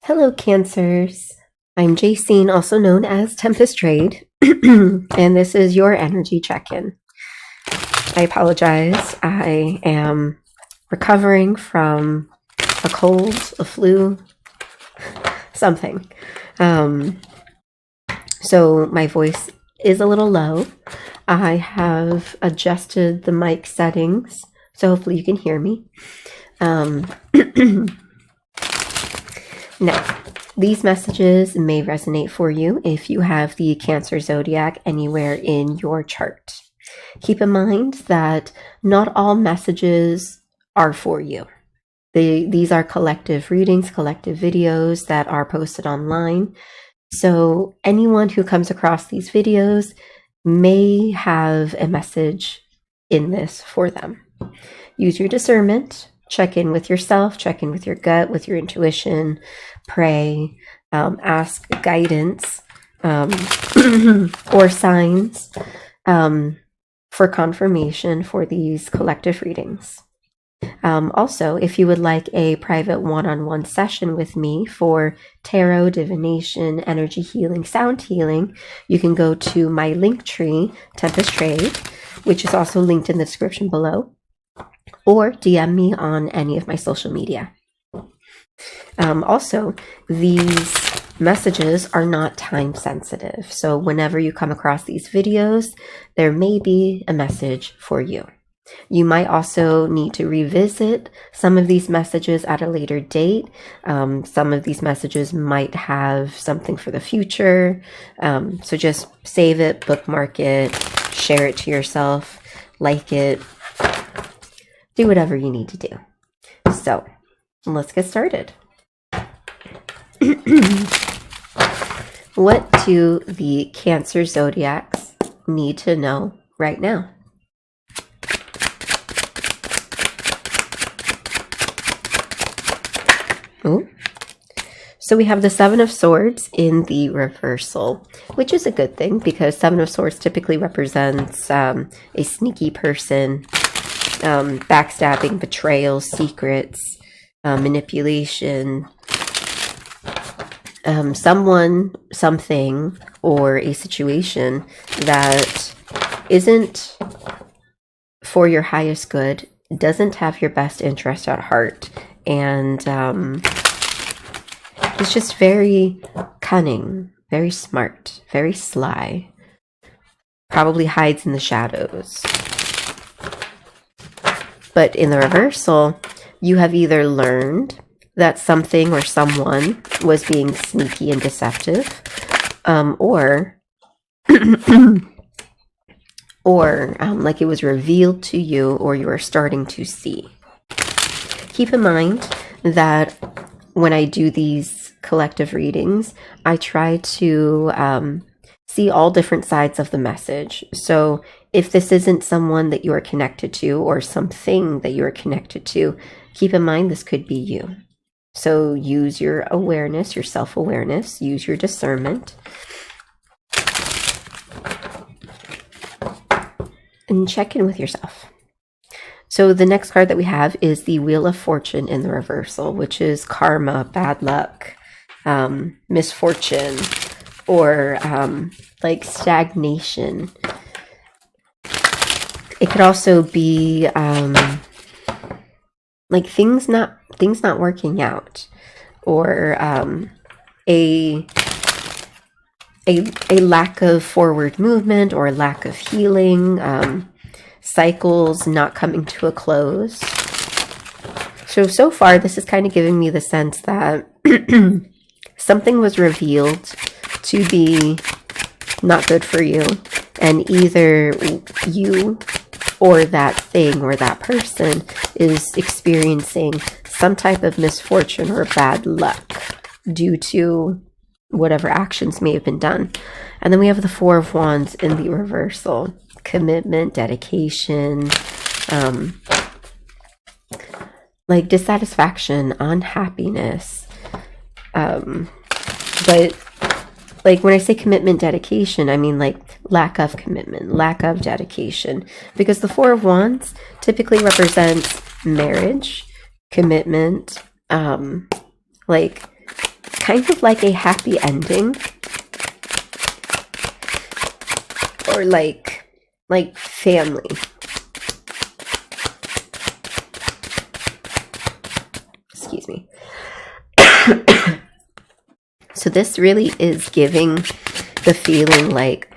Hello, Cancers. I'm Jacine, also known as Tempest Trade, and this is your energy check-in. I apologize. I am recovering from a cold, a flu, something. So my voice is a little low. I have adjusted the mic settings, so hopefully you can hear me. Now, these messages may resonate for you if you have the Cancer Zodiac anywhere in your chart. Keep in mind that not all messages are for you. These are collective readings, collective videos that are posted online. So anyone who comes across these videos may have a message in this for them. Use your discernment. Check in with yourself, check in with your gut, with your intuition, pray, ask guidance or signs for confirmation for these collective readings. Also, if you would like a private one-on-one session with me for tarot, divination, energy healing, sound healing, you can go to my link tree, Tempest Trade, which is also linked in the description below, or DM me on any of my social media. Also, these messages are not time sensitive. So whenever you come across these videos, there may be a message for you. You might also need to revisit some of these messages at a later date. Some of these messages might have something for the future. So just save it, bookmark it, share it to yourself, like it. Do whatever you need to do. So, let's get started. What do the Cancer Zodiacs need to know right now? Ooh. So we have the Seven of Swords in the reversal, which is a good thing because Seven of Swords typically represents a sneaky person, backstabbing, betrayal, secrets, manipulation, someone, something, or a situation that isn't for your highest good, doesn't have your best interest at heart, and it's just very cunning, very smart, very sly, probably hides in the shadows. But in the reversal, you have either learned that something or someone was being sneaky and deceptive, or like it was revealed to you or you are starting to see. Keep in mind that when I do these collective readings, I try to see all different sides of the message. So if this isn't someone that you are connected to or something that you are connected to, keep in mind this could be you. So use your awareness, your self-awareness, use your discernment, and check in with yourself. So the next card that we have is the Wheel of Fortune in the reversal, which is karma, bad luck, misfortune, or like stagnation. It could also be like things not working out, or a lack of forward movement or a lack of healing, cycles not coming to a close. So far, this is kind of giving me the sense that something was revealed to be not good for you, and either you or that thing or that person is experiencing some type of misfortune or bad luck due to whatever actions may have been done. And then we have the Four of Wands in the reversal. Commitment, dedication, like dissatisfaction, unhappiness. But like when I say commitment, dedication, I mean like lack of commitment, lack of dedication. Because the Four of Wands typically represents marriage, commitment, like kind of like a happy ending, or like family. Excuse me. So this really is giving the feeling like,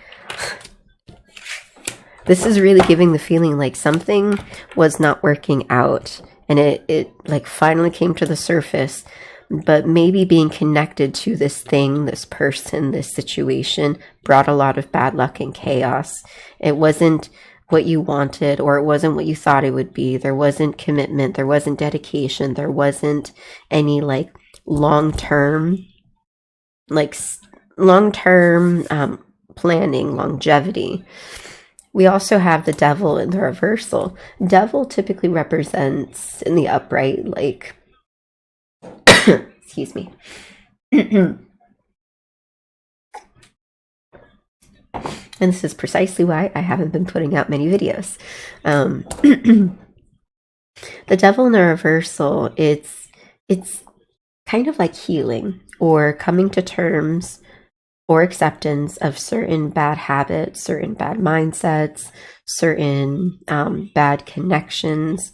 something was not working out, and it like finally came to the surface, but maybe being connected to this thing, this person, this situation brought a lot of bad luck and chaos. It wasn't what you wanted, or it wasn't what you thought it would be. There wasn't commitment, there wasn't dedication, there wasn't any like long-term planning, longevity. We also have the devil in the reversal. Devil typically represents in the upright, like, excuse me. And this is precisely why I haven't been putting out many videos. The devil in the reversal, it's kind of like healing, or coming to terms or acceptance of certain bad habits, certain bad mindsets, certain bad connections,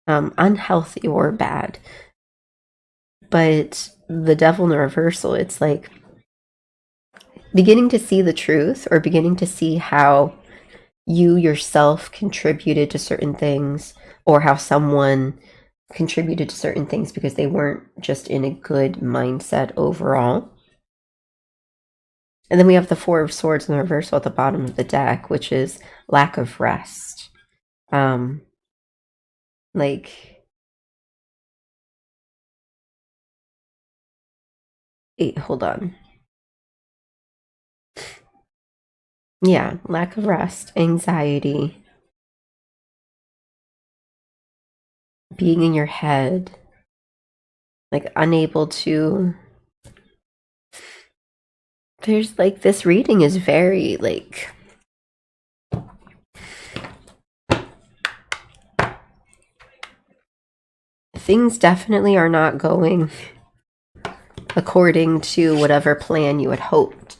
unhealthy or bad. But the devil in the reversal, it's like beginning to see the truth, or beginning to see how you yourself contributed to certain things, or how someone contributed to certain things because they weren't just in a good mindset overall. And then we have the Four of Swords in the reversal at the bottom of the deck, which is lack of rest. Wait, hold on. Yeah, lack of rest, anxiety, being in your head, like unable to. There's like, this reading is very like, things definitely are not going according to whatever plan you had hoped,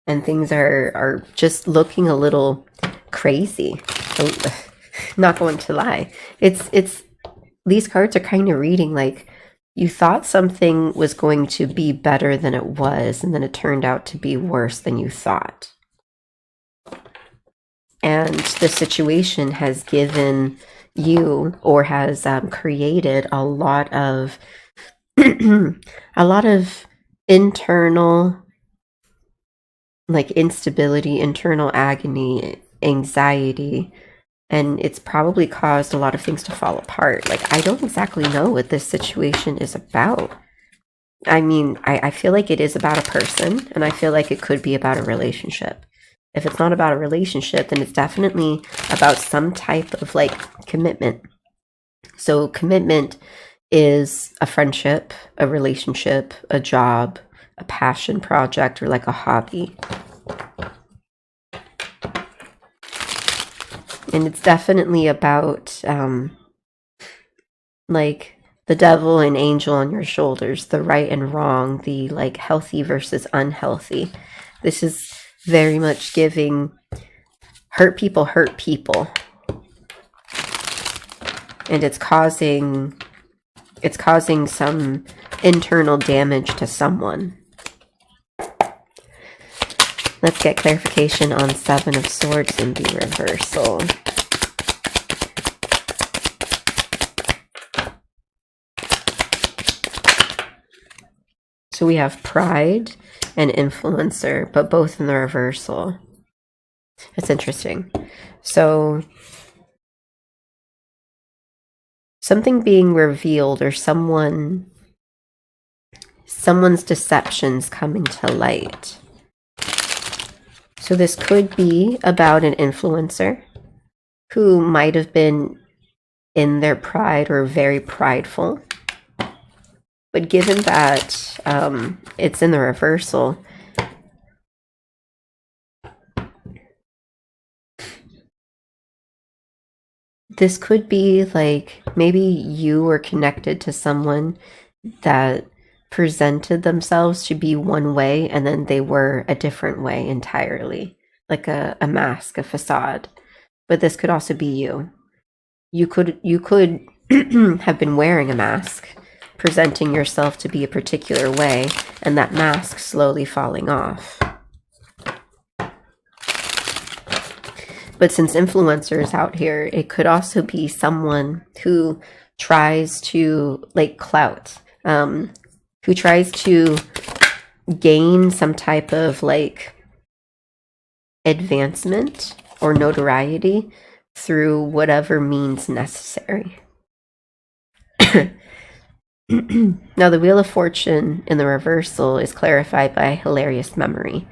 and things are just looking a little crazy. Not going to lie, it's these cards are kind of reading like you thought something was going to be better than it was, and then it turned out to be worse than you thought. And the situation has given you, or has created a lot of internal like instability, internal agony, anxiety, and it's probably caused a lot of things to fall apart. Like, I don't exactly know what this situation is about. I mean, I feel like it is about a person, and I feel like it could be about a relationship. If it's not about a relationship, then it's definitely about some type of like commitment. So commitment is a friendship, a relationship, a job, a passion project, or like a hobby. And it's definitely about like the devil and angel on your shoulders, the right and wrong, the like healthy versus unhealthy. This is very much giving hurt people. And it's causing some internal damage to someone. Let's get clarification on Seven of Swords in the reversal. So we have pride and influencer, but both in the reversal. That's interesting. So something being revealed, or someone's deceptions coming to light. So this could be about an influencer who might have been in their pride or very prideful. But given that it's in the reversal, this could be like maybe you were connected to someone that presented themselves to be one way and then they were a different way entirely, like a mask, a facade. But this could also be you. You could have been wearing a mask, presenting yourself to be a particular way, and that mask slowly falling off. But since influencer is out here, it could also be someone who tries to, like, clout, who tries to gain some type of, like, advancement or notoriety through whatever means necessary. Now, the Wheel of Fortune in the reversal is clarified by hilarious memory.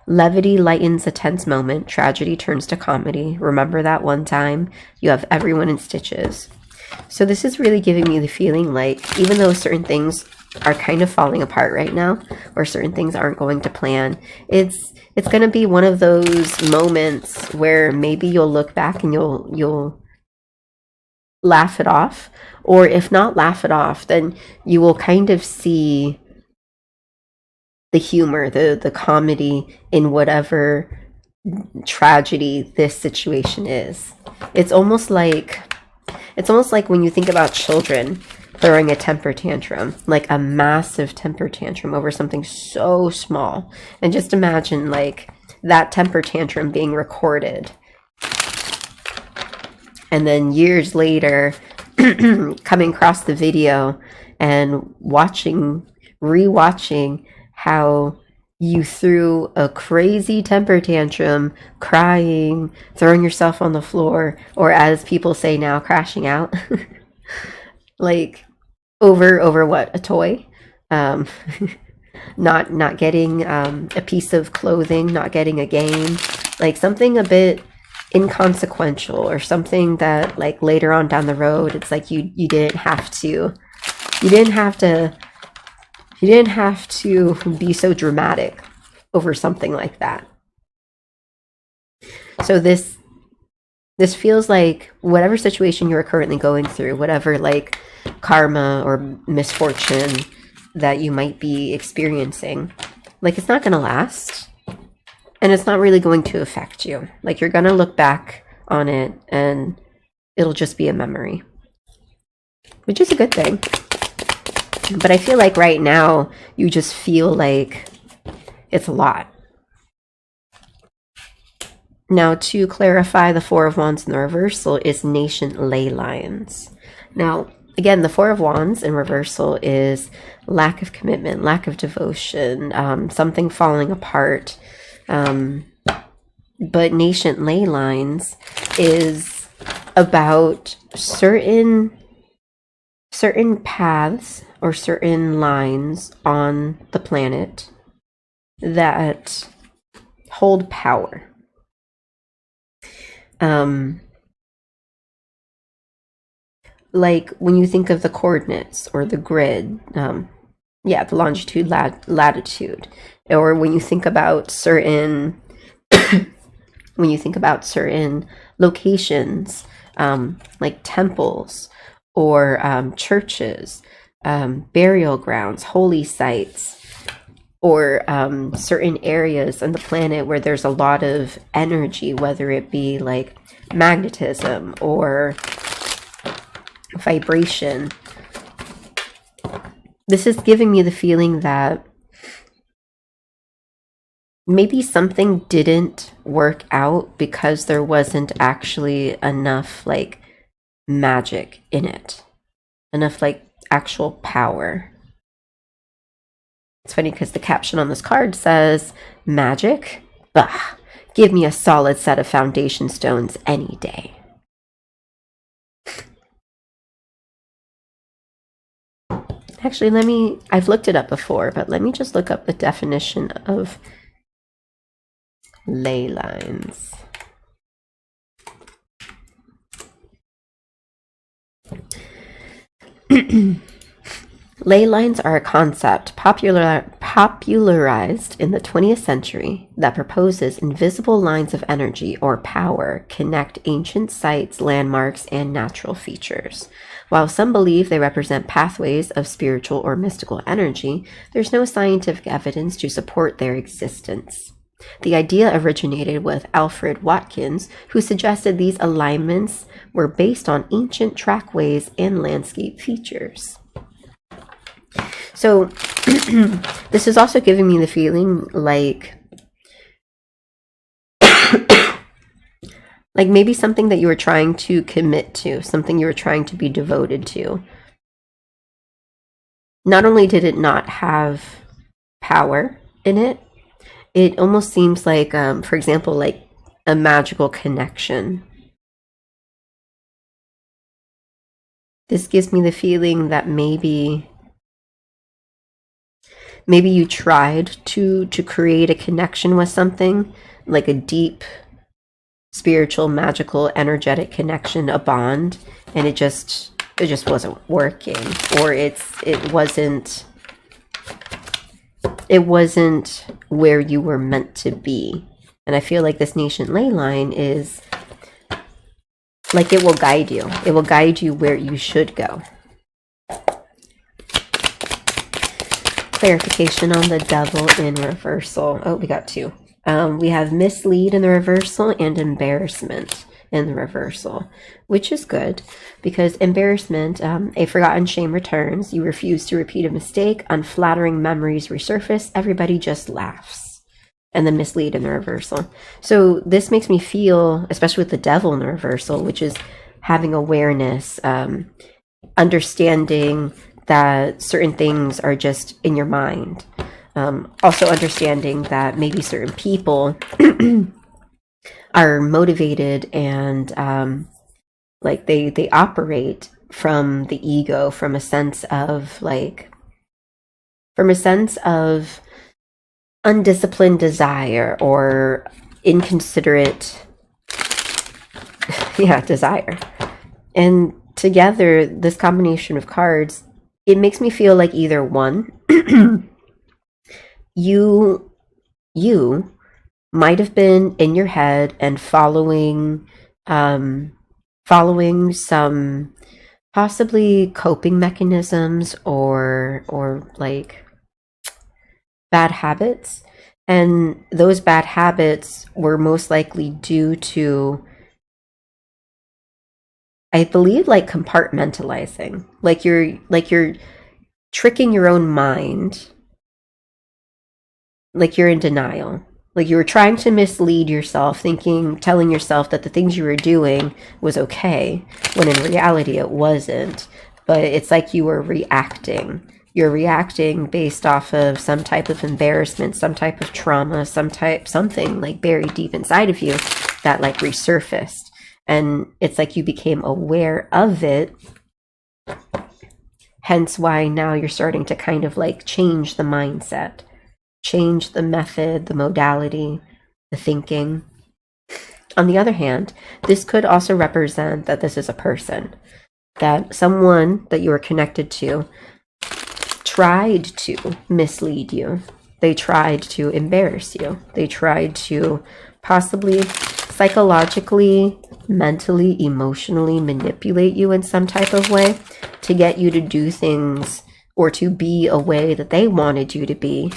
Levity lightens a tense moment. Tragedy turns to comedy. Remember that one time? You have everyone in stitches. So this is really giving me the feeling like, even though certain things are kind of falling apart right now, or certain things aren't going to plan, it's going to be one of those moments where maybe you'll look back and you'll laugh it off, or if not laugh it off, then you will kind of see the humor, the comedy in whatever tragedy this situation is. It's almost like when you think about children throwing a temper tantrum, like a massive temper tantrum over something so small. And just imagine, like, that temper tantrum being recorded. And then years later, coming across the video and rewatching how you threw a crazy temper tantrum, crying, throwing yourself on the floor, or as people say now, crashing out. Like, over what? A toy? Not getting a piece of clothing, not getting a game, like something a bit inconsequential, or something that, like, later on down the road, it's like you didn't have to be so dramatic over something like that. So this feels like whatever situation you're currently going through, whatever, like, karma or misfortune that you might be experiencing, like, it's not going to last, and it's not really going to affect you. Like, you're going to look back on it and it'll just be a memory, which is a good thing. But I feel like right now you just feel like it's a lot. Now, to clarify, the Four of Wands in the reversal is nascent ley lines. Now, again, the Four of Wands in reversal is lack of commitment, lack of devotion, something falling apart. But nascent ley lines is about certain paths or certain lines on the planet that hold power. Like when you think of the coordinates or the grid, the longitude, latitude, or when you think about certain locations, like temples or churches, burial grounds, holy sites, or certain areas on the planet where there's a lot of energy, whether it be like magnetism or vibration. This is giving me the feeling that maybe something didn't work out because there wasn't actually enough, like, magic in it, enough, like, actual power. It's funny because the caption on this card says, "Magic? Bah, give me a solid set of foundation stones any day." Actually, I've looked it up before, but let me just look up the definition of ley lines. Ley lines are a concept popularized in the 20th century that proposes invisible lines of energy or power connect ancient sites, landmarks, and natural features. While some believe they represent pathways of spiritual or mystical energy, there's no scientific evidence to support their existence. The idea originated with Alfred Watkins, who suggested these alignments were based on ancient trackways and landscape features. So this is also giving me the feeling like maybe something that you were trying to commit to, something you were trying to be devoted to. Not only did it not have power in it, it almost seems like, for example, like a magical connection. This gives me the feeling that maybe you tried to create a connection with something, like a deep spiritual, magical, energetic connection, a bond, and it just wasn't working, or it wasn't where you were meant to be. And I feel like this Nation Ley line is like it will guide you. It will guide you where you should go. Clarification on the Devil in reversal. Oh, we got two. We have mislead in the reversal and embarrassment in the reversal, which is good because embarrassment, a forgotten shame returns. You refuse to repeat a mistake. Unflattering memories resurface. Everybody just laughs. And then mislead in the reversal. So this makes me feel, especially with the Devil in the reversal, which is having awareness, understanding that certain things are just in your mind. Also understanding that maybe certain people are motivated and like they operate from the ego, from a sense of undisciplined desire or inconsiderate desire. And together, this combination of cards, it makes me feel like either one, you might have been in your head and following some possibly coping mechanisms or like bad habits, and those bad habits were most likely due to, I believe, like compartmentalizing, like you're tricking your own mind, like you're in denial, like you were trying to mislead yourself, telling yourself that the things you were doing was okay, when in reality it wasn't. But it's like you were reacting. You're reacting based off of some type of embarrassment, some type of trauma, something like buried deep inside of you that like resurfaced. And it's like you became aware of it. Hence why now you're starting to kind of like change the mindset, change the method, the modality, the thinking. On the other hand, this could also represent that this is a person, that someone that you are connected to tried to mislead you. They tried to embarrass you. They tried to possibly psychologically, mentally, emotionally manipulate you in some type of way to get you to do things or to be a way that they wanted you to be.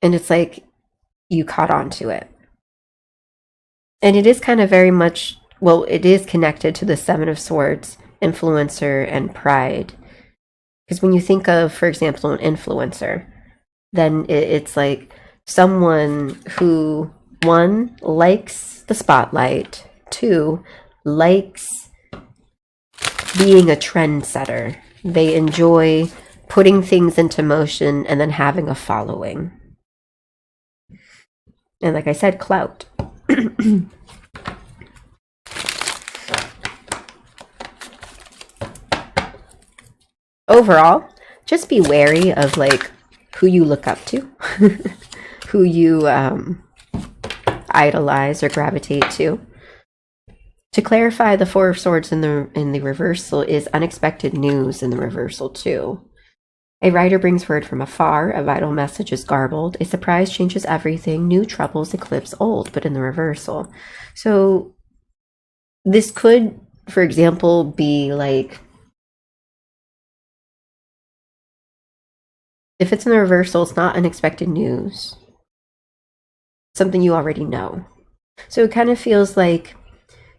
And it's like you caught on to it. And it is kind of very much, well, it is connected to the Seven of Swords, influencer and pride. Because when you think of, for example, an influencer, then it's like someone who, one, likes the spotlight, two, likes being a trendsetter. They enjoy putting things into motion and then having a following. And like I said, clout. Overall, just be wary of like who you look up to, who you idolize or gravitate to. To clarify, the Four of Swords in the reversal is unexpected news in the reversal too. A writer brings word from afar, a vital message is garbled, a surprise changes everything, new troubles eclipse old, but in the reversal. So this could for example, be like, if it's in the reversal, it's not unexpected news, something you already know. So it kind of feels like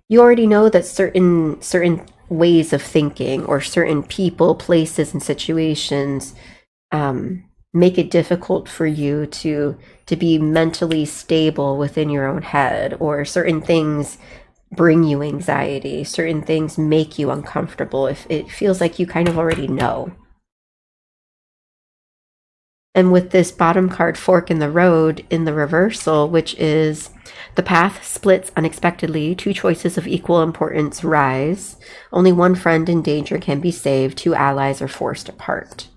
you already know that certain ways of thinking or certain people, places, and situations make it difficult for you to be mentally stable within your own head, or certain things bring you anxiety, certain things make you uncomfortable. If it feels like you kind of already know. And with this bottom card, fork in the road, in the reversal, which is the path splits unexpectedly, two choices of equal importance rise, only one friend in danger can be saved, two allies are forced apart.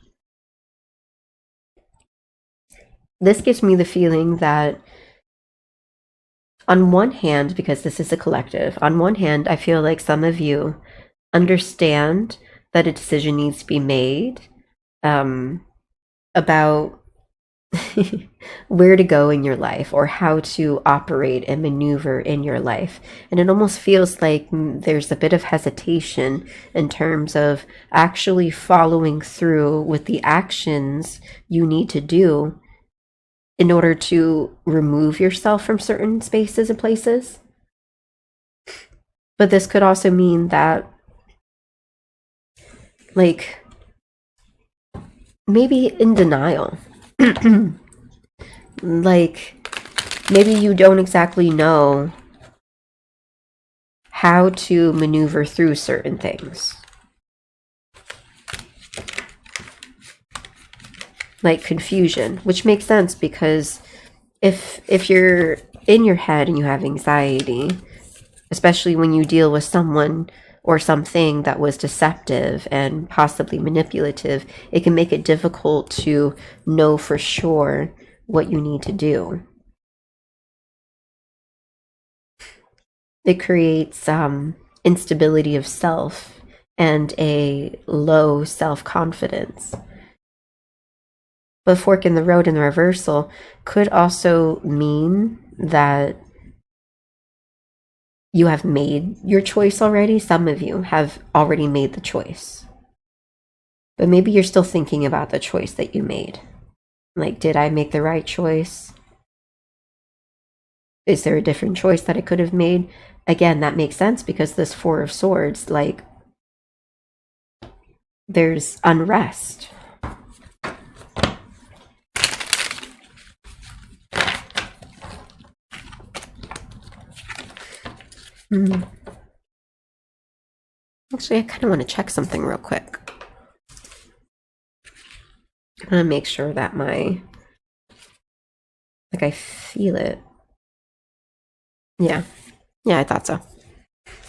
This gives me the feeling that on one hand, because this is a collective, on one hand, I feel like some of you understand that a decision needs to be made about where to go in your life or how to operate and maneuver in your life. And it almost feels like there's a bit of hesitation in terms of actually following through with the actions you need to do in order to remove yourself from certain spaces and places. But this could also mean that, like, maybe in denial. Like, maybe you don't exactly know how to maneuver through certain things. Like confusion, which makes sense, because if you're in your head and you have anxiety, especially when you deal with someone or something that was deceptive and possibly manipulative, it can make it difficult to know for sure what you need to do. It creates instability of self and a low self-confidence. But fork in the road in the reversal could also mean that you have made your choice already. Some of you have already made the choice. But maybe you're still thinking about the choice that you made. Like, did I make the right choice? Is there a different choice that I could have made? Again, that makes sense, because this Four of Swords, like, there's unrest. Actually, I kind of want to check something real quick. I'm going to make sure that I feel it. Yeah, I thought so.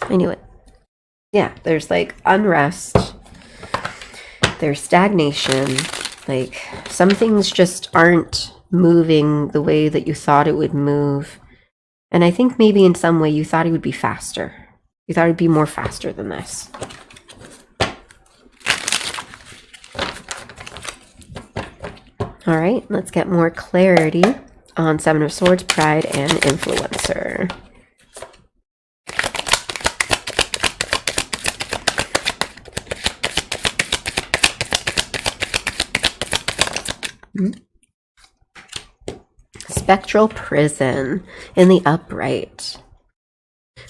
I knew it. Yeah, there's like unrest. There's stagnation. Like, some things just aren't moving the way that you thought it would move. And I think maybe in some way you thought it would be faster. You thought it would be more faster than this. All right, let's get more clarity on Seven of Swords, Pride, and Influencer. Spectral Prison in the upright,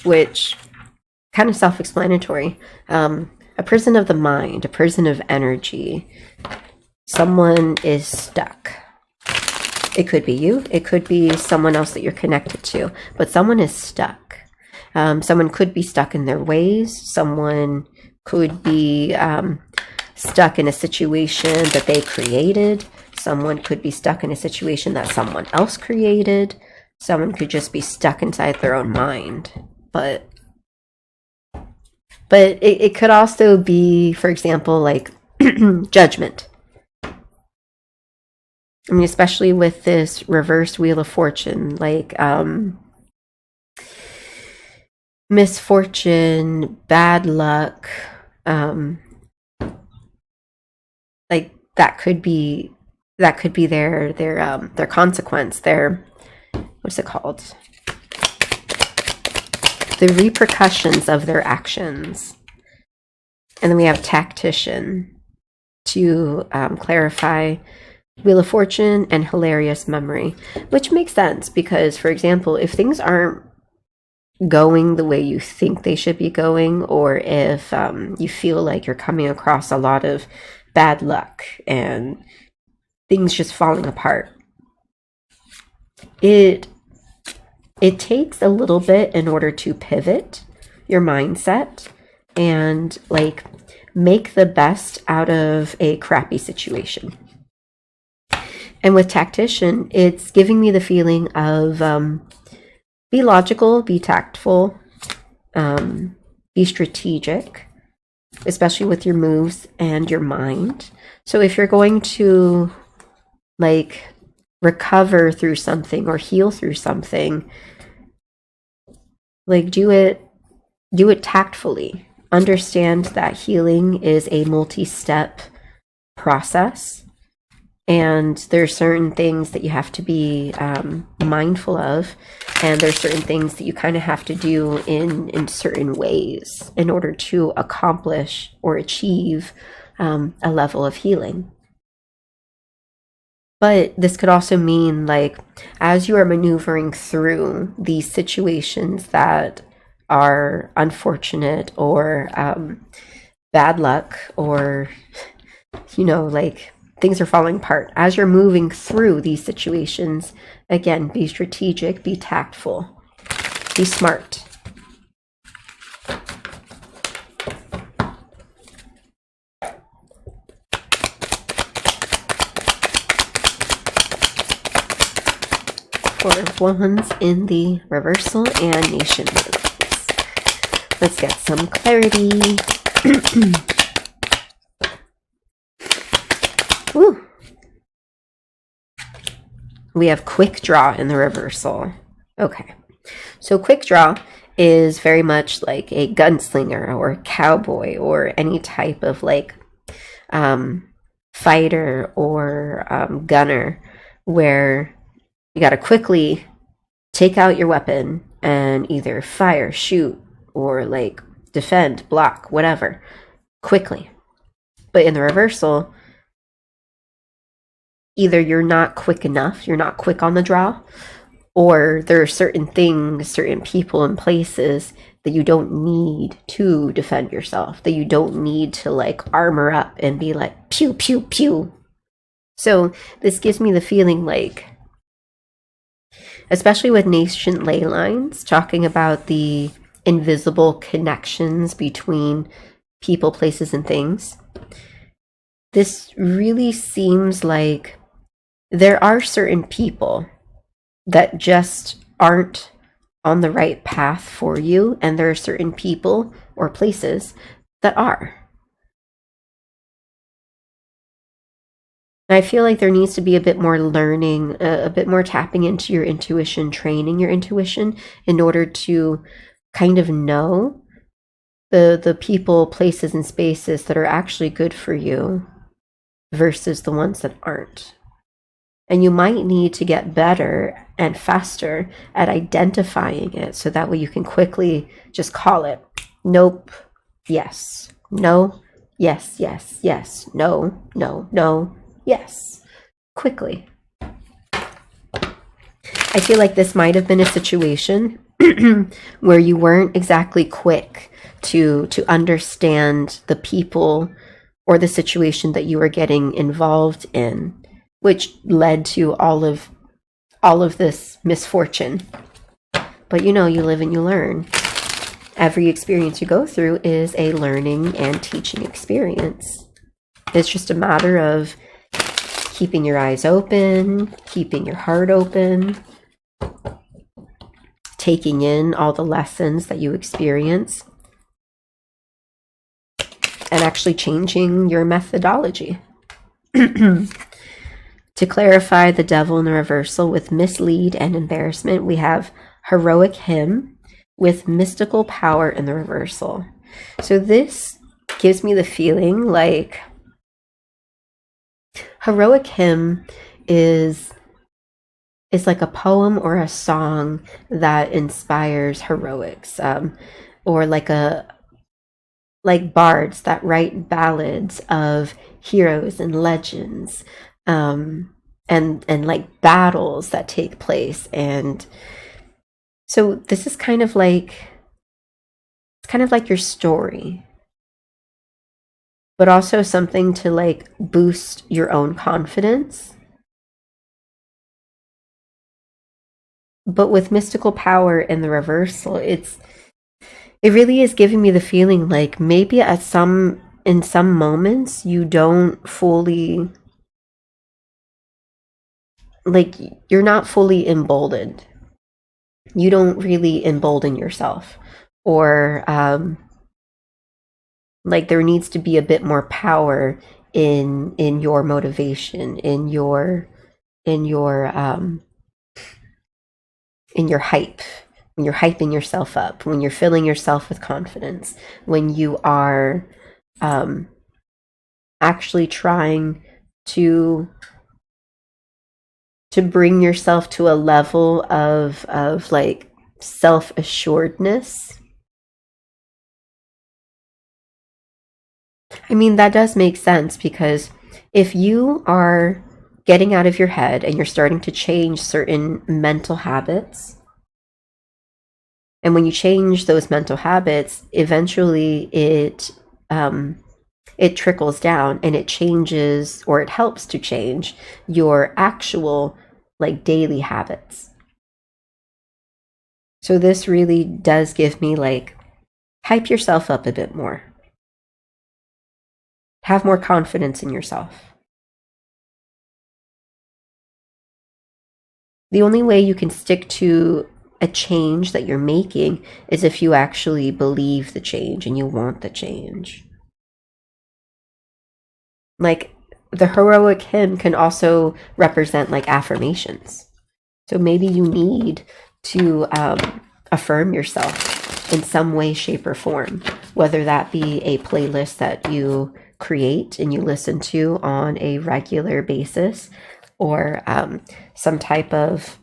which kind of self-explanatory. A prison of the mind, a prison of energy. Someone is stuck. It could be you, it could be someone else that you're connected to, but someone is stuck. Someone could be stuck in their ways. Someone could be stuck in a situation that they created. Someone could be stuck in a situation that someone else created. Someone could just be stuck inside their own mind. But it could also be, for example, like judgment. I mean, especially with this reverse Wheel of Fortune, like misfortune, bad luck, like that could be their consequence, their, what's it called? the repercussions of their actions. And then we have tactician to clarify Wheel of Fortune and hilarious memory, which makes sense because, for example, if things aren't going the way you think they should be going, or if you feel like you're coming across a lot of bad luck and things just falling apart, it takes a little bit in order to pivot your mindset and like make the best out of a crappy situation. And with tactician, it's giving me the feeling of be logical, be tactful, be strategic, especially with your moves and your mind. So if you're going to like recover through something or heal through something, like do it tactfully. Understand that healing is a multi-step process, and there's certain things that you have to be mindful of, and there's certain things that you kind of have to do in certain ways in order to accomplish or achieve a level of healing. But this could also mean, like, as you are maneuvering through these situations that are unfortunate or bad luck, or, you know, like things are falling apart, as you're moving through these situations, again, be strategic, be tactful, be smart. Four of Wands in the reversal and Nation moves. Let's get some clarity. Ooh. We have quick draw in the reversal. Okay. So quick draw is very much like a gunslinger or a cowboy or any type of like fighter or gunner, where you got to quickly take out your weapon and either fire, shoot, or like defend, block, whatever, quickly. But in the reversal, either you're not quick enough, you're not quick on the draw, or there are certain things, certain people and places that you don't need to defend yourself, that you don't need to like armor up and be like pew, pew, pew. So this gives me the feeling like, especially with Nation ley lines, talking about the invisible connections between people, places, and things, this really seems like there are certain people that just aren't on the right path for you, and there are certain people or places that are. And I feel like there needs to be a bit more learning, a bit more tapping into your intuition, training your intuition in order to kind of know the people, places, and spaces that are actually good for you versus the ones that aren't. And you might need to get better and faster at identifying it, so that way you can quickly just call it. Nope, yes, no, yes, yes, yes, no, no, no, yes, quickly. I feel like this might have been a situation where you weren't exactly quick to understand the people or the situation that you were getting involved in, which led to all of this misfortune. But you know, you live and you learn. Every experience you go through is a learning and teaching experience. It's just a matter of keeping your eyes open, keeping your heart open, taking in all the lessons that you experience, and actually changing your methodology. To clarify the devil in the reversal with mislead and embarrassment, we have heroic hymn with mystical power in the reversal. So this gives me the feeling like heroic hymn is is like a poem or a song that inspires heroics, or like bards that write ballads of heroes and legends, and like battles that take place. And so this is kind of like, it's kind of like your story, but also something to like boost your own confidence. But with mystical power in the reversal, it really is giving me the feeling like maybe in some moments you don't fully, like, you're not fully emboldened. You don't really embolden yourself, or like there needs to be a bit more power in your motivation, in your hype, when you're hyping yourself up, when you're filling yourself with confidence, when you are actually trying to bring yourself to a level of like self-assuredness. I mean, that does make sense, because if you are getting out of your head and you're starting to change certain mental habits, and when you change those mental habits, eventually it trickles down and it changes, or it helps to change your actual like daily habits. So this really does give me like, hype yourself up a bit more. Have more confidence in yourself. The only way you can stick to a change that you're making is if you actually believe the change and you want the change. Like, the heroic hymn can also represent like affirmations. So maybe you need to affirm yourself in some way, shape, or form, whether that be a playlist that you create and you listen to on a regular basis, or some type of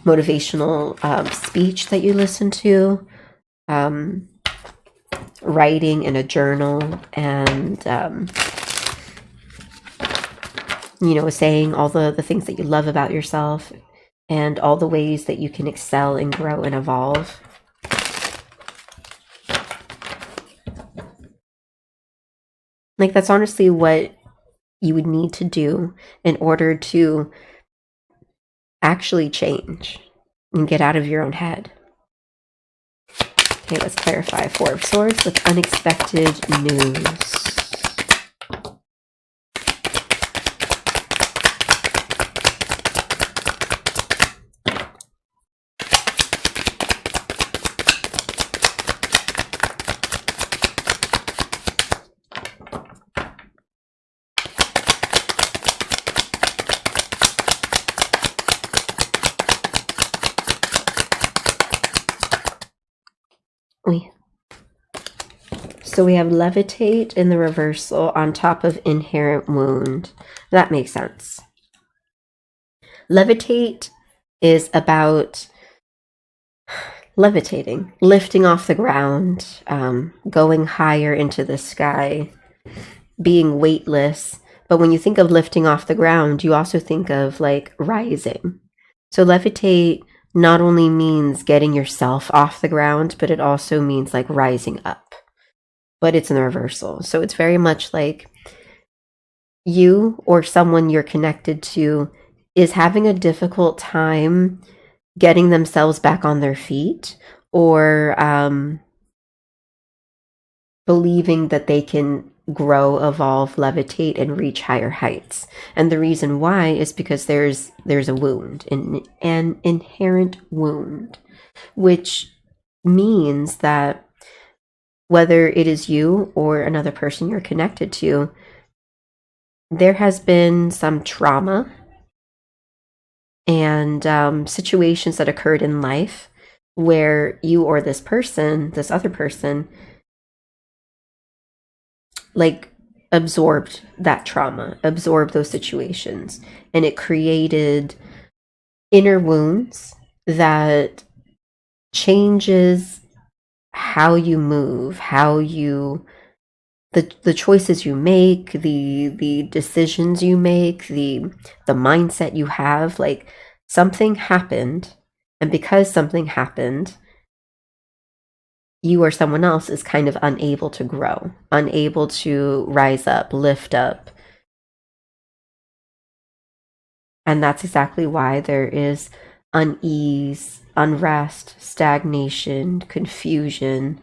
motivational speech that you listen to, writing in a journal, and saying all the things that you love about yourself and all the ways that you can excel and grow and evolve. Like, that's honestly what you would need to do in order to actually change and get out of your own head. Okay, let's clarify. Four of Swords with unexpected news. So we have levitate in the reversal on top of inherent wound. That makes sense. Levitate is about levitating, lifting off the ground, going higher into the sky, being weightless. But when you think of lifting off the ground, you also think of like rising. So levitate not only means getting yourself off the ground, but it also means like rising up. But it's in the reversal. So it's very much like you or someone you're connected to is having a difficult time getting themselves back on their feet, or believing that they can grow, evolve, levitate, and reach higher heights. And the reason why is because there's a wound, an inherent wound, which means that whether it is you or another person you're connected to, there has been some trauma and situations that occurred in life where you or this other person, like absorbed that trauma, absorbed those situations, and it created inner wounds that changes how you move, how you the choices you make, the decisions you make, the mindset you have. Like, something happened, and because something happened, you or someone else is kind of unable to grow, unable to rise up, lift up. And that's exactly why there is unease, unrest, stagnation, confusion.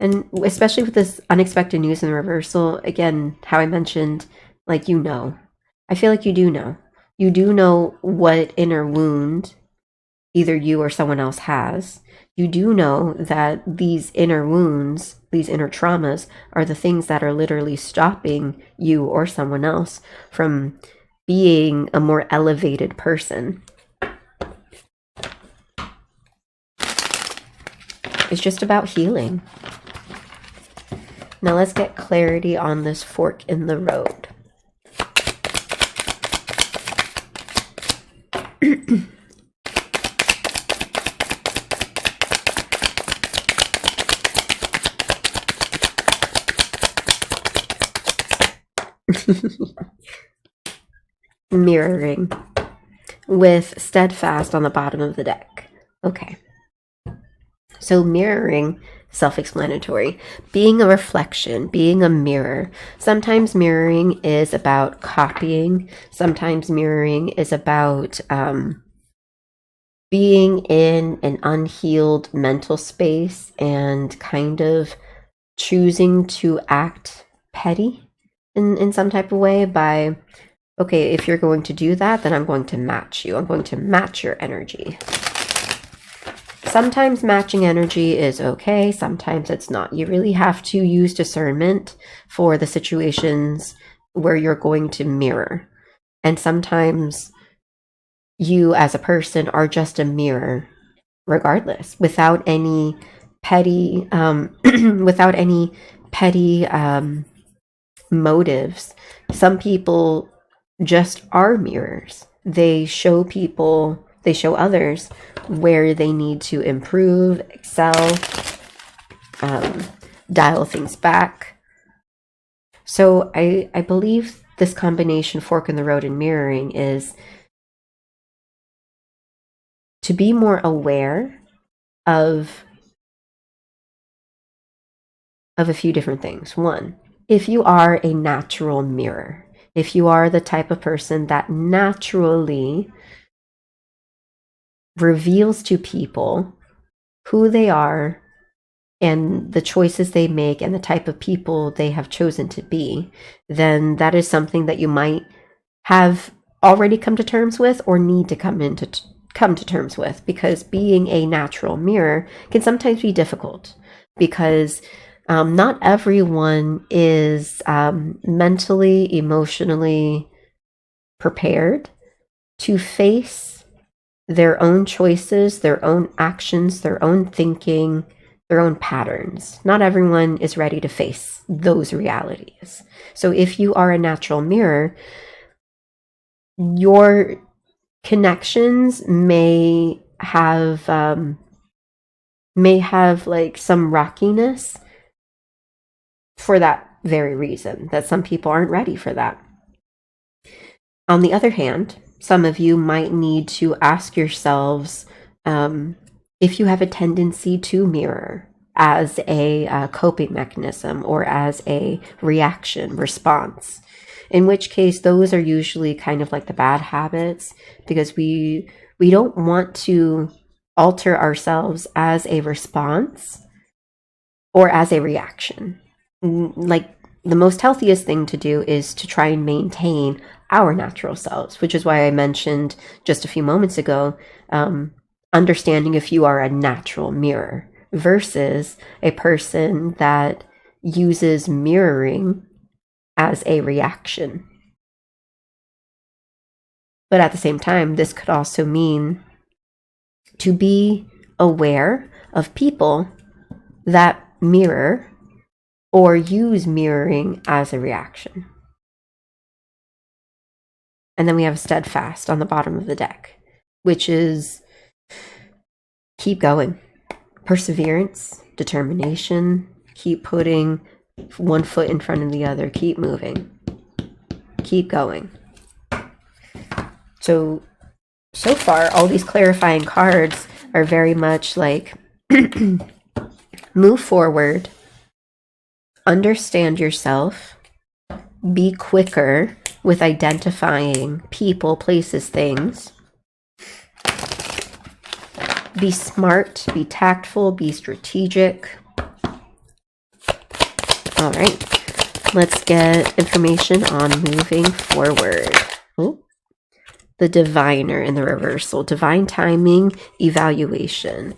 And especially with this unexpected news and reversal, again, how I mentioned, like, I feel like you do know. You do know what inner wound either you or someone else has. You do know that these inner wounds, these inner traumas, are the things that are literally stopping you or someone else from being a more elevated person. It's just about healing. Now let's get clarity on this fork in the road. Mirroring with steadfast on the bottom of the deck. Okay. So mirroring, self-explanatory. Being a reflection, being a mirror. Sometimes mirroring is about copying. Sometimes mirroring is about being in an unhealed mental space and kind of choosing to act petty in some type of way by, okay, if you're going to do that, then I'm going to match you. I'm going to match your energy. Sometimes matching energy is okay. Sometimes it's not. You really have to use discernment for the situations where you're going to mirror. And sometimes you as a person are just a mirror regardless, without any petty, without any petty motives. Some people just are mirrors. They show others where they need to improve, excel, dial things back. So I believe this combination, fork in the road and mirroring, is to be more aware of a few different things. One, if you are a natural mirror, if you are the type of person that naturally reveals to people who they are and the choices they make and the type of people they have chosen to be, then that is something that you might have already come to terms with or need to come to terms with, because being a natural mirror can sometimes be difficult because not everyone is mentally, emotionally prepared to face their own choices, their own actions, their own thinking, their own patterns. Not everyone is ready to face those realities. So if you are a natural mirror, your connections may have like some rockiness for that very reason, that some people aren't ready for that. On the other hand, some of you might need to ask yourselves if you have a tendency to mirror as a coping mechanism or as a reaction response, in which case those are usually kind of like the bad habits, because we don't want to alter ourselves as a response or as a reaction. Like, the most healthiest thing to do is to try and maintain our natural selves, which is why I mentioned just a few moments ago, understanding if you are a natural mirror versus a person that uses mirroring as a reaction. But at the same time, this could also mean to be aware of people that mirror or use mirroring as a reaction. And then we have steadfast on the bottom of the deck, which is keep going. Perseverance, determination, keep putting one foot in front of the other, keep moving, keep going. So far, all these clarifying cards are very much like move forward, understand yourself, be quicker with identifying people, places, things. Be smart, be tactful, be strategic. All right, let's get information on moving forward. Ooh. The diviner in the reversal, divine timing, evaluation.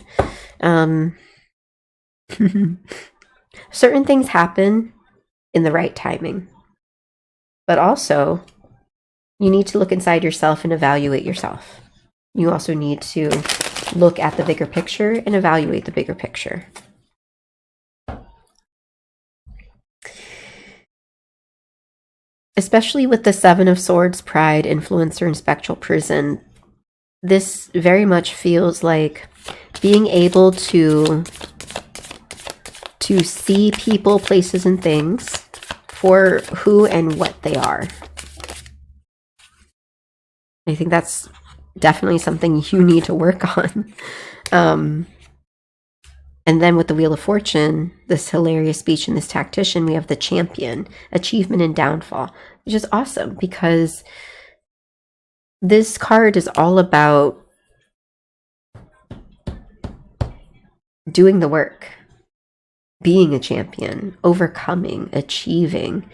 Certain things happen in the right timing, but also you need to look inside yourself and evaluate yourself. You also need to look at the bigger picture and evaluate the bigger picture. Especially with the Seven of Swords, Pride, Influencer, and Spectral Prison, this very much feels like being able to see people, places, and things for who and what they are. I think that's definitely something you need to work on. And then with the Wheel of Fortune, this hilarious speech and this tactician, we have the Champion, achievement and downfall, which is awesome because this card is all about doing the work, being a champion, overcoming, achieving.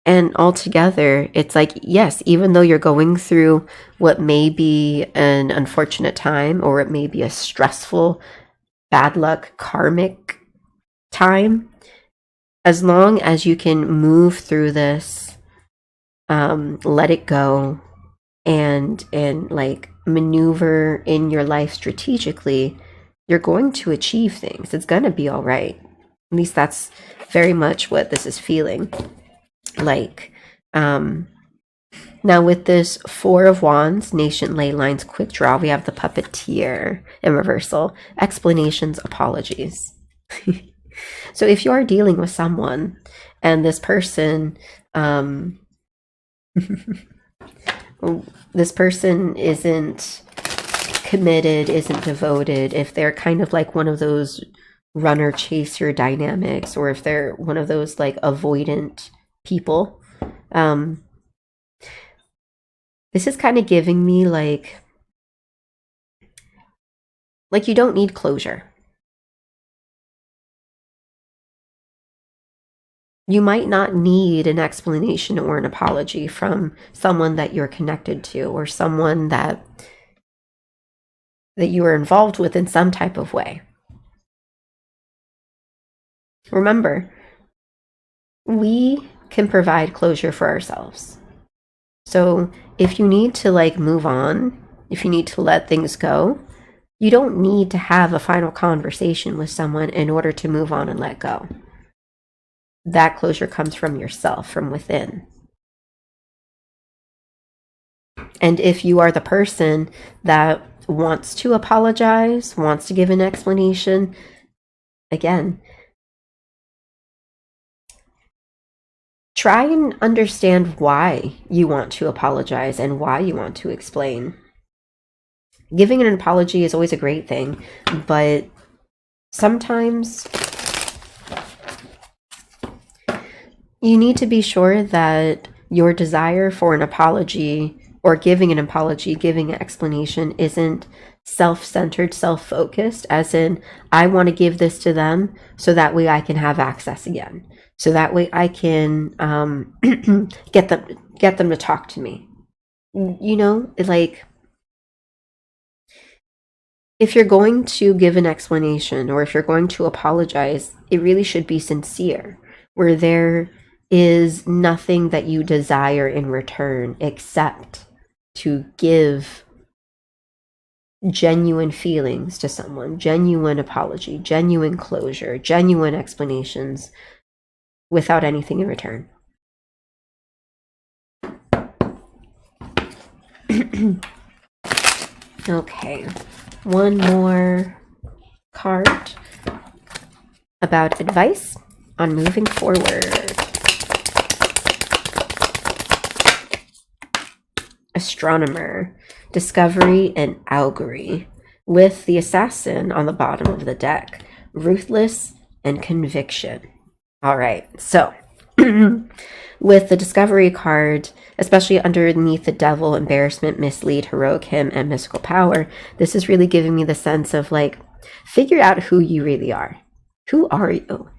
And altogether, it's like, yes, even though you're going through what may be an unfortunate time, or it may be a stressful, bad luck, karmic time, as long as you can move through this, let it go, and like maneuver in your life strategically, you're going to achieve things. It's going to be all right. At least that's very much what this is feeling like. Now with this Four of Wands, Nation, Ley Lines, Quick Draw, we have the Puppeteer in reversal, explanations, apologies. So if you are dealing with someone and this person this person isn't committed, isn't devoted, if they're kind of like one of those runner chaser dynamics, or if they're one of those like avoidant people, this is kind of giving me like you don't need closure. You might not need an explanation or an apology from someone that you're connected to, or someone that you are involved with in some type of way. Remember, we can provide closure for ourselves. So if you need to like move on, if you need to let things go, you don't need to have a final conversation with someone in order to move on and let go. That closure comes from yourself, from within. And if you are the person that wants to apologize, wants to give an explanation, again, try and understand why you want to apologize and why you want to explain. Giving an apology is always a great thing, but sometimes you need to be sure that your desire for an apology, or giving an apology, giving an explanation, isn't self-centered, self-focused, as in, I want to give this to them so that way I can have access again. So that way I can get them to talk to me. You know, like, if you're going to give an explanation, or if you're going to apologize, it really should be sincere, where there is nothing that you desire in return except to give genuine feelings to someone, genuine apology, genuine closure, genuine explanations, without anything in return. Okay, one more card about advice on moving forward. Astronomer, discovery, and augury, with the assassin on the bottom of the deck. Ruthless and conviction. All right, so with the discovery card, especially underneath the devil, embarrassment, mislead, heroic hymn, and mystical power, this is really giving me the sense of like, figure out who you really are. Who are you?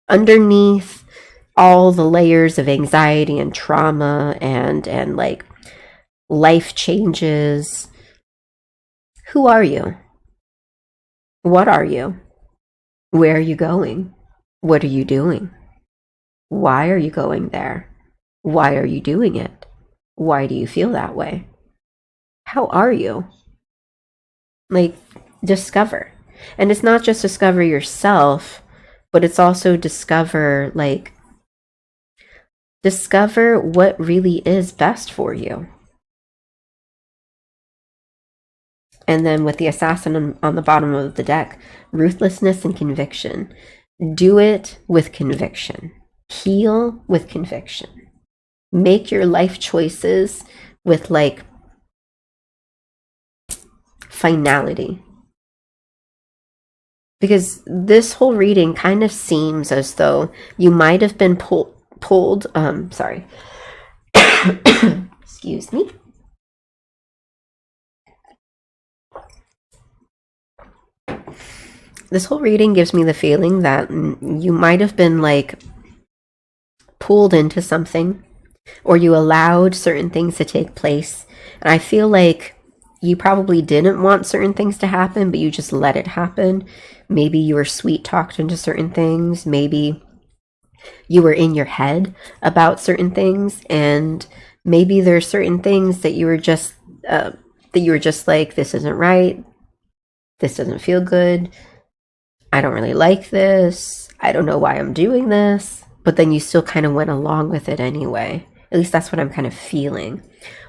Underneath all the layers of anxiety and trauma and like life changes, who are you? What are you? Where are you going? What are you doing? Why are you going there? Why are you doing it? Why do you feel that way? How are you? Like, discover. And it's not just discover yourself, but it's also discover what really is best for you. And then with the assassin on the bottom of the deck, ruthlessness and conviction. Do it with conviction. Heal with conviction. Make your life choices with like finality. Because this whole reading kind of seems as though you might have been pulled, excuse me. This whole reading gives me the feeling that you might have been like pulled into something, or you allowed certain things to take place. And I feel like you probably didn't want certain things to happen, but you just let it happen. Maybe you were sweet talked into certain things. Maybe you were in your head about certain things, and maybe there's certain things that you were just like, this isn't right. This doesn't feel good. I don't really like this. I don't know why I'm doing this. But then you still kind of went along with it anyway. At least that's what I'm kind of feeling.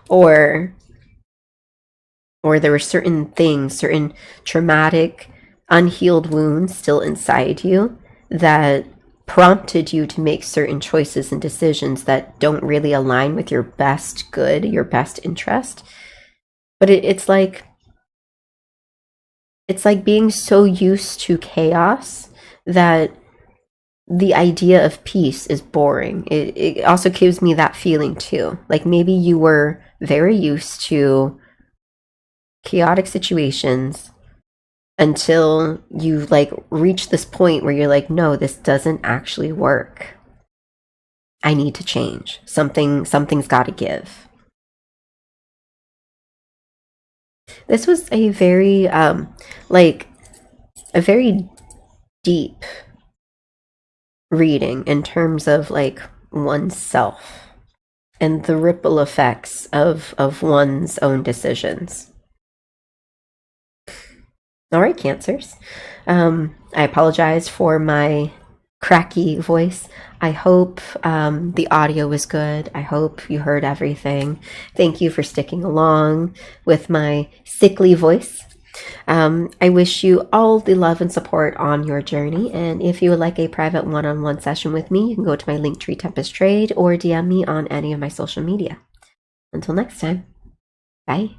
Or there were certain things, certain traumatic, unhealed wounds still inside you that prompted you to make certain choices and decisions that don't really align with your best good, your best interest. But it's like being so used to chaos that the idea of peace is boring. It also gives me that feeling too. Like maybe you were very used to chaotic situations until you like reach this point where you're like, no, this doesn't actually work. I need to change. Something's got to give. This was a very a very deep reading in terms of like oneself and the ripple effects of one's own decisions. All right, Cancers. I apologize for my cracky voice. I hope the audio was good. I hope you heard everything. Thank you for sticking along with my sickly voice. I wish you all the love and support on your journey. And if you would like a private one-on-one session with me, you can go to my Linktree Tempest Trade or DM me on any of my social media. Until next time, bye.